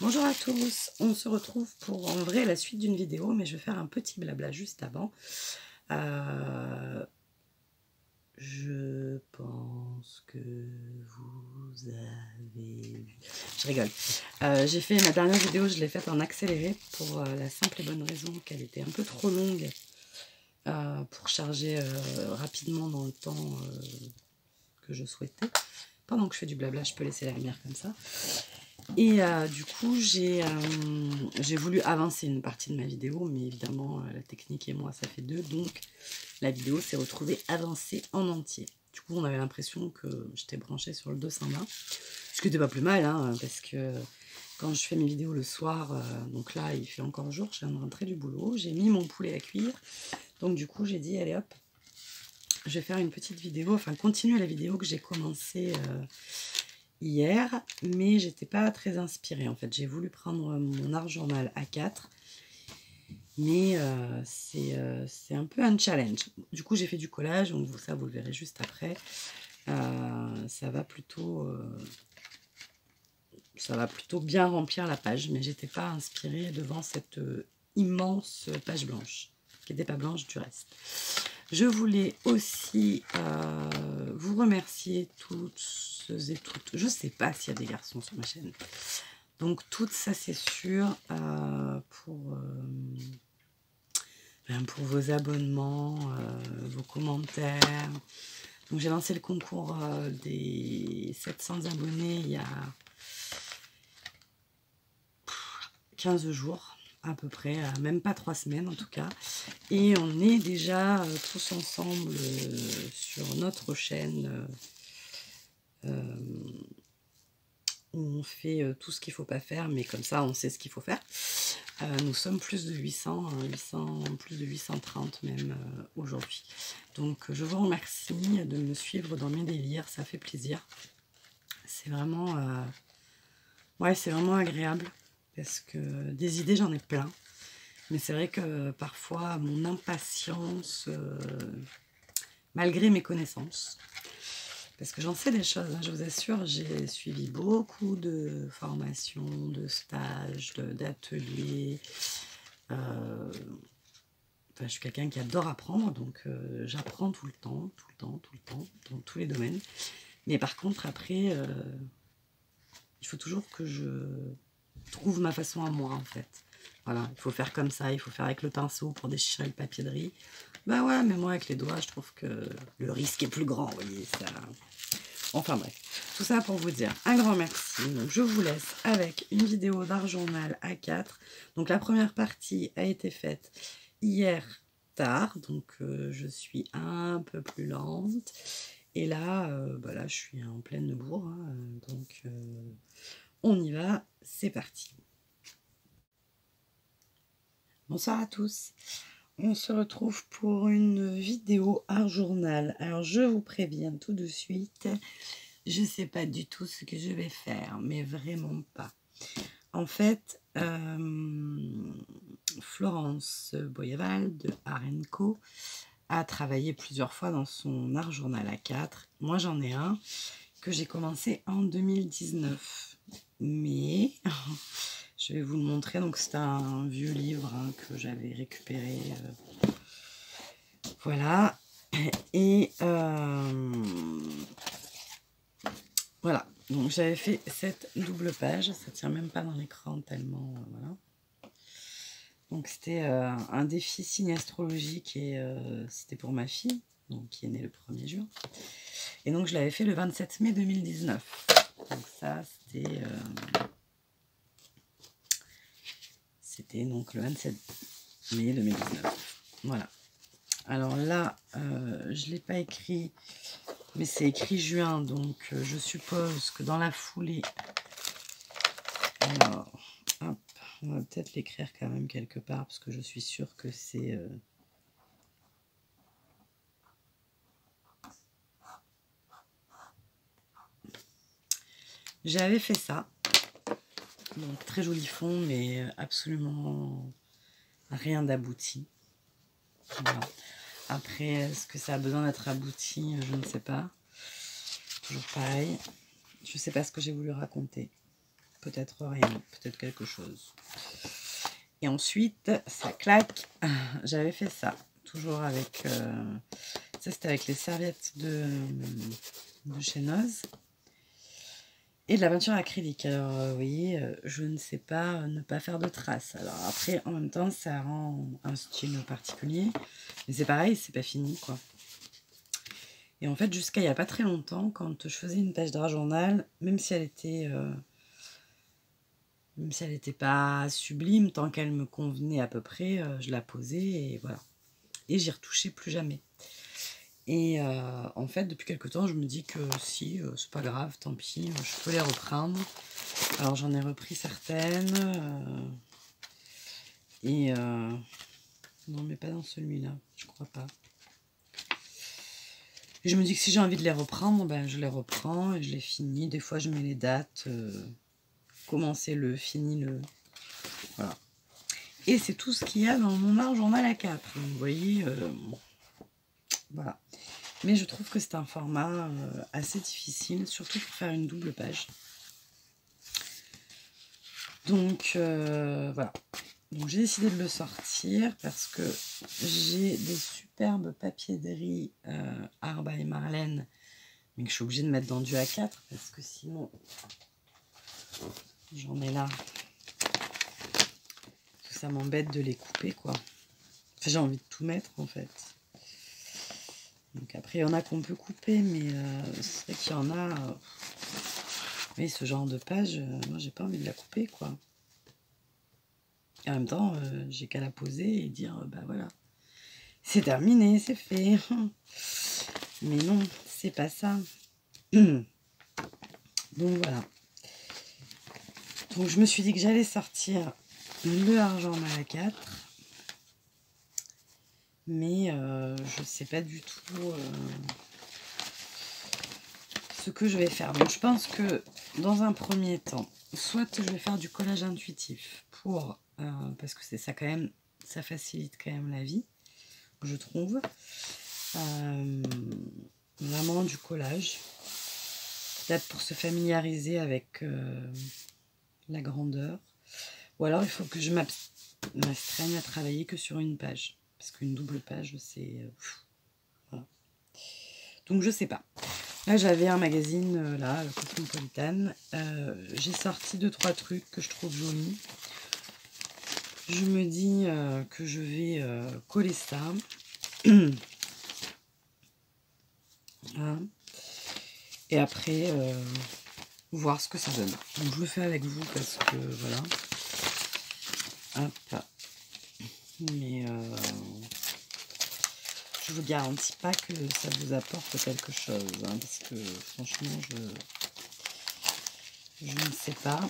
Bonjour à tous, on se retrouve pour en vrai la suite d'une vidéo, mais je vais faire un petit blabla juste avant. Je pense que vous avez vu... Je rigole. J'ai fait ma dernière vidéo, je l'ai faite en accéléré pour la simple et bonne raison qu'elle était un peu trop longue pour charger rapidement dans le temps que je souhaitais. Pendant que je fais du blabla, je peux laisser la lumière comme ça. Et du coup, j'ai voulu avancer une partie de ma vidéo, mais évidemment, la technique et moi, ça fait deux. Donc, la vidéo s'est retrouvée avancée en entier. Du coup, on avait l'impression que j'étais branchée sur le 220. Ce qui n'était pas plus mal, hein, parce que quand je fais mes vidéos le soir, donc là, il fait encore jour, je viens de rentrer du boulot. J'ai mis mon poulet à cuire. Donc, du coup, j'ai dit, allez hop, je vais faire une petite vidéo, enfin, continuer la vidéo que j'ai commencée... hier, mais j'étais pas très inspirée en fait. J'ai voulu prendre mon art journal A4, mais c'est un peu un challenge. Du coup, j'ai fait du collage, donc ça vous le verrez juste après. Ça va plutôt bien remplir la page, mais j'étais pas inspirée devant cette immense page blanche, qui n'était pas blanche du reste. Je voulais aussi vous remercier toutes et toutes. Je ne sais pas s'il y a des garçons sur ma chaîne. Donc toutes, ça c'est sûr, pour vos abonnements, vos commentaires. Donc j'ai lancé le concours des 700 abonnés il y a 15 jours. À peu près, même pas 3 semaines en tout cas, et on est déjà tous ensemble sur notre chaîne où on fait tout ce qu'il ne faut pas faire, mais comme ça on sait ce qu'il faut faire. Nous sommes plus de 800, plus de 830 même aujourd'hui. Donc je vous remercie de me suivre dans mes délires, ça fait plaisir. C'est vraiment, ouais, c'est vraiment agréable. Parce que des idées, j'en ai plein. Mais c'est vrai que parfois, mon impatience, malgré mes connaissances, parce que j'en sais des choses, hein, je vous assure, j'ai suivi beaucoup de formations, de stages, d'ateliers. Enfin, je suis quelqu'un qui adore apprendre, donc j'apprends tout le temps, dans tous les domaines. Mais par contre, après, il faut toujours que je trouve ma façon à moi en fait. Voilà, il faut faire comme ça, il faut faire avec le pinceau pour déchirer le papier de riz. Bah ouais, mais moi avec les doigts, je trouve que le risque est plus grand, vous voyez, ça... Enfin bref, tout ça pour vous dire un grand merci. Donc je vous laisse avec une vidéo d'art journal A4. Donc la première partie a été faite hier tard, donc je suis un peu plus lente. Et là, bah là je suis en pleine bourre, hein, donc... on y va, c'est parti. Bonsoir à tous. On se retrouve pour une vidéo art journal. Alors je vous préviens tout de suite, je ne sais pas du tout ce que je vais faire, mais vraiment pas. En fait, Florence Boyeval de Art & Co a travaillé plusieurs fois dans son art journal A4. Moi j'en ai un que j'ai commencé en 2019. Mais je vais vous le montrer. Donc c'est un vieux livre hein, que j'avais récupéré. Voilà. Et voilà. Donc j'avais fait cette double page. Ça tient même pas dans l'écran tellement. Voilà. Donc c'était un défi signe astrologique et c'était pour ma fille, donc qui est née le 1er juin. Et donc je l'avais fait le 27 mai 2019. Donc ça c'était donc le 27 mai 2019. Voilà. Alors là, je ne l'ai pas écrit, mais c'est écrit juin, donc je suppose que dans la foulée... Alors, hop, on va peut-être l'écrire quand même quelque part, parce que je suis sûre que c'est... J'avais fait ça. Donc, très joli fond, mais absolument rien d'abouti. Voilà. Après, est-ce que ça a besoin d'être abouti? Je ne sais pas. Toujours pareil. Je ne sais pas ce que j'ai voulu raconter. peut-être rien, peut-être quelque chose. Et ensuite, ça claque. J'avais fait ça, toujours avec... ça, c'était avec les serviettes de chez Noz. Et de la peinture acrylique. Alors, vous voyez, je ne sais pas ne pas faire de traces. Alors après, en même temps, ça rend un style particulier. Mais c'est pareil, c'est pas fini, quoi. Et en fait, jusqu'à il n'y a pas très longtemps, quand je faisais une page d'art journal, même si elle était pas sublime, tant qu'elle me convenait à peu près, je la posais et voilà. Et j'y retouchais plus jamais. Et en fait, depuis quelque temps, je me dis que si, c'est pas grave, tant pis, je peux les reprendre. Alors j'en ai repris certaines. Non, mais pas dans celui-là, je crois pas. Et je me dis que si j'ai envie de les reprendre, ben, je les reprends et je les finis. Des fois, je mets les dates. Commencez-le, finis-le. Voilà. Et c'est tout ce qu'il y a dans mon art journal A4. Donc, vous voyez, voilà. Mais je trouve que c'est un format assez difficile, surtout pour faire une double page. Donc, voilà. Donc, j'ai décidé de le sortir parce que j'ai des superbes papiers de riz Art by Marlène, mais que je suis obligée de mettre dans du A4 parce que sinon, j'en ai là. Ça m'embête de les couper, quoi. Enfin, j'ai envie de tout mettre, en fait. Donc après, il y en a qu'on peut couper, mais c'est vrai qu'il y en a... oui, ce genre de page, moi, j'ai pas envie de la couper, quoi. Et en même temps, j'ai qu'à la poser et dire, bah voilà, c'est terminé, c'est fait. Mais non, c'est pas ça. Donc voilà. Donc je me suis dit que j'allais sortir le argent à 4. Mais je sais pas du tout ce que je vais faire. Donc je pense que dans un premier temps, soit je vais faire du collage intuitif pour parce que c'est ça quand même, ça facilite quand même la vie, je trouve. Vraiment du collage. Peut-être pour se familiariser avec la grandeur. Ou alors il faut que je m'astreigne à travailler que sur une page. Parce qu'une double page, c'est... voilà. Donc je sais pas. Là j'avais un magazine, là, le Cosmopolitan. J'ai sorti 2-3 trucs que je trouve jolis. Je me dis que je vais coller ça. Voilà. Et après, voir ce que ça donne. Donc je le fais avec vous parce que voilà. Hop. Mais je vous garantis pas que ça vous apporte quelque chose. Hein, parce que franchement, je ne sais pas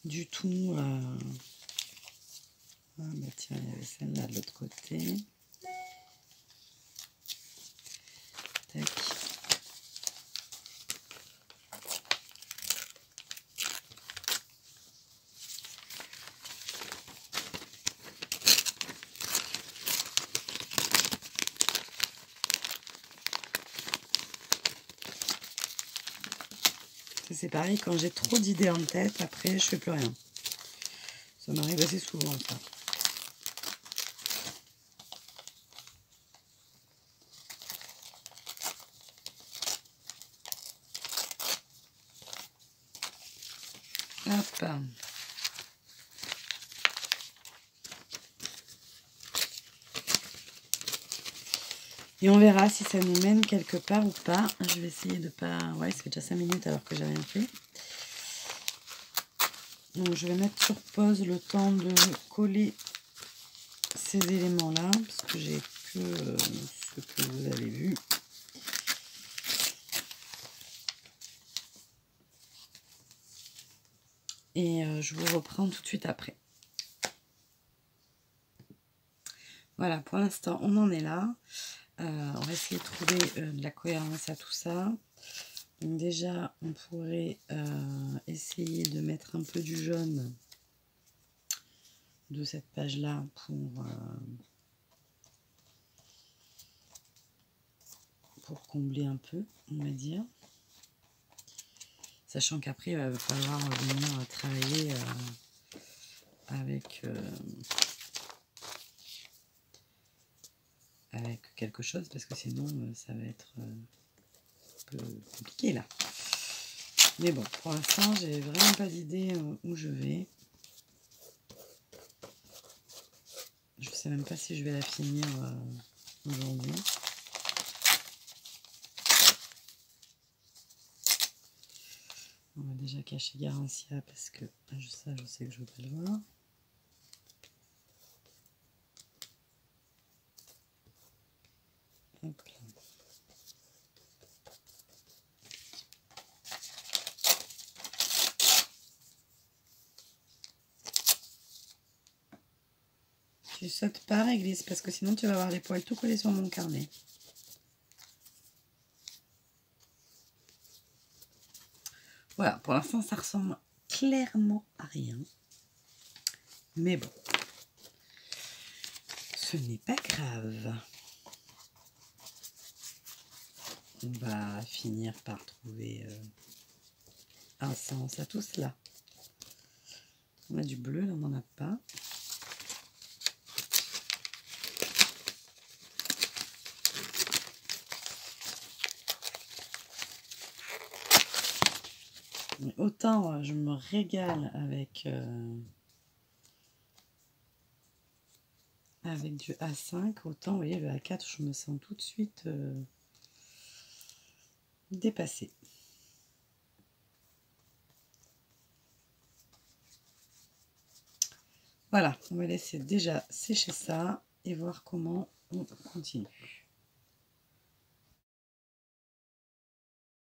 du tout. Ah bah tiens, il y avait celle-là de l'autre côté. Tac. C'est pareil, quand j'ai trop d'idées en tête, après je fais plus rien. Ça m'arrive assez souvent ça. Hop. Et on verra si ça nous mène quelque part ou pas. Je vais essayer de pas... Ouais, ça fait déjà 5 minutes alors que j'ai rien fait. Donc je vais mettre sur pause le temps de coller ces éléments-là. Parce que j'ai que ce que vous avez vu. Et je vous reprends tout de suite après. Voilà, pour l'instant, on en est là. On va essayer de trouver de la cohérence à tout ça. Donc déjà, on pourrait essayer de mettre un peu du jaune de cette page-là pour combler un peu, on va dire. Sachant qu'après, il va falloir venir travailler avec quelque chose, parce que sinon, ça va être un peu compliqué là. Mais bon, pour l'instant, j'ai vraiment pas d'idée où je vais. Je sais même pas si je vais la finir aujourd'hui. On va déjà cacher Garantia parce que ça, je sais que je ne veux pas le voir. Hop là. Tu sautes pas, Réglisse, parce que sinon tu vas avoir les poils tout collés sur mon carnet. Voilà, pour l'instant, ça ressemble clairement à rien. Mais bon, ce n'est pas grave. On va finir par trouver un sens à tout cela. On a du bleu, là on n'en a pas. Mais autant je me régale avec du A5, autant vous voyez le A4 je me sens tout de suite dépassée. Voilà, on va laisser déjà sécher ça et voir comment on continue.